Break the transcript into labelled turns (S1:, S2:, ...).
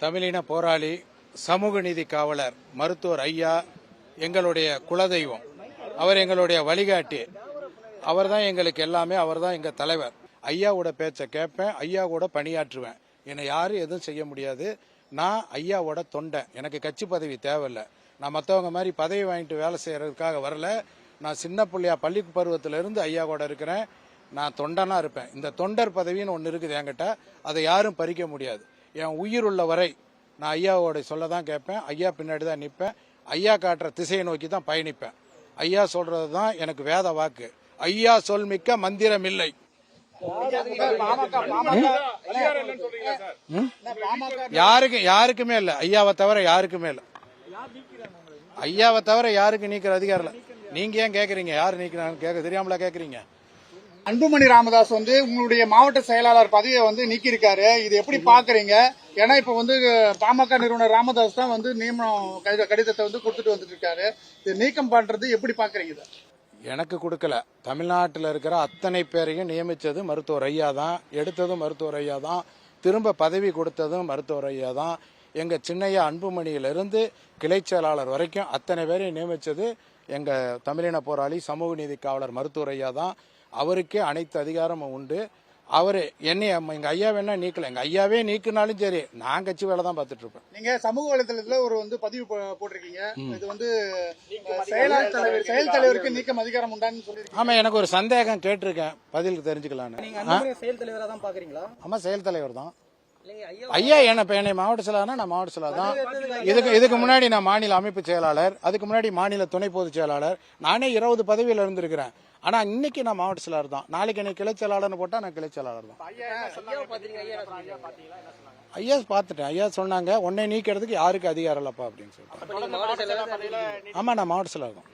S1: தமிழின போராளி, சமூக நீதி காவலர் மருத்துவர் ஐயா எங்களுடைய குலதெய்வம். அவர் எங்களுடைய வழிகாட்டி. அவர் தான் எங்களுக்கு எல்லாமே. அவர் தான் எங்க தலைவர். ஐயாவோட பேச்சை கேட்பேன், ஐயா கூட பணியாற்றுவேன். என்னை யாரும் எதுவும் செய்ய முடியாது. நான் ஐயாவோட தொண்டை. எனக்கு கட்சி பதவி தேவையில்லை. நான் மற்றவங்க மாதிரி பதவி வாங்கிட்டு வேலை செய்யறதுக்காக வரல. நான் சின்ன பிள்ளையா பள்ளி பருவத்திலிருந்து ஐயா கூட இருக்கிறேன். நான் தொண்டனா இருப்பேன். இந்த தொண்டர் பதவின்னு ஒன்று இருக்குது என்கிட்ட. அதை யாரும் பறிக்க முடியாது. என் உயிர் உள்ள வரை நான் ஐயாவோட சொல்ல தான் கேட்பேன். ஐயா பின்னாடி தான் நிற்பேன். ஐயா காட்டுற திசையை நோக்கி தான் பயணிப்பேன். ஐயா சொல்றது தான் எனக்கு வேத வாக்கு. ஐயா சொல் மிக்க மந்திரம் இல்லை. யாருக்குமே இல்லை. ஐயாவை தவிர யாருக்குமே இல்லை. ஐயாவை தவிர யாருக்கு நீக்கிற அதிகாரம் இல்லை. நீங்க ஏன் கேக்குறீங்க? யாரு நீக்கிறாங்க கேட்க தெரியாமலா கேக்குறீங்க?
S2: அன்புமணி ராமதாஸ் உங்களுடைய மாவட்ட செயலாளர் பதவியை நீக்கி இருக்காரு. இது எப்படி பாக்குறீங்க? ஏன்னா இப்ப பாமக நிறுவனர் ராமதாஸ் தான் நியமனம் கடிதத்தை கொடுத்துட்டு வந்துட்டு இருக்காரு. இது நீக்கம் பண்றது எப்படி பாக்குறீங்க?
S1: எனக்கு கொடுக்கல. தமிழ்நாட்டில் இருக்கிற அத்தனை பேரையும் நியமிச்சது மருத்துவர் ஐயா தான். எடுத்ததும் மருத்துவர் ஐயா தான். திரும்ப பதவி கொடுத்ததும் மருத்துவர் ஐயா தான். எங்க சின்னையா அன்புமணியிலிருந்து கிளை செயலாளர் வரைக்கும் அத்தனை பேரையும் நியமிச்சது எங்க தமிழின போராளி, சமூக நீதி காவலர் மருத்துவர் ஐயா தான். அவருக்கே அனைத்து அதிகாரமும் உண்டு. அவரு எங்க ஐயா வேணா நீக்கல. எங்க ஐயாவே நீக்கினாலும் சரி, நான் கட்சி வேலை தான் பார்த்துட்டு இருப்பேன்.
S2: நீங்க சமூக வலைதளத்துல ஒரு பதிவு போட்டிருக்கீங்க. இது செயல் தலைவருக்கு நீக்கம் அதிகாரம் உண்டான்னு சொல்லிருக்கீங்க.
S1: ஆமா, எனக்கு ஒரு சந்தேகம் கேட்டிருக்கேன், பதிலுக்கு தெரிஞ்சுக்கலான்னு.
S2: செயல் தலைவரா தான் பாக்குறீங்களா?
S1: ஆமா, செயல் தலைவர் தான் ஐயா. என்னை மாவட்ட செயலாளர்னா நான் மாவட்ட செயலாளர் தான். இதுக்கு முன்னாடி நான் மாநில அமைப்பு செயலாளர், அதுக்கு முன்னாடி மாநில துணை பொதுச் செயலாளர். நானே 20 பதவியில் இருந்திருக்கிறேன். ஆனா இன்னைக்கு நான் மாவட்ட செயலாளர் தான். நாளைக்கு எனக்கு கிளை செயலாளர்னு போட்டா நான் கிளை செயலாளர் தான். ஐயா பாத்துட்டேன். ஐயா சொன்னாங்க, உன்னை நீக்கிறதுக்கு யாருக்கு அதிகாரம் இல்லப்பா அப்படின்னு சொல்லிட்டு. ஆமா, நான் மாவட்ட செயலாளர் தான்.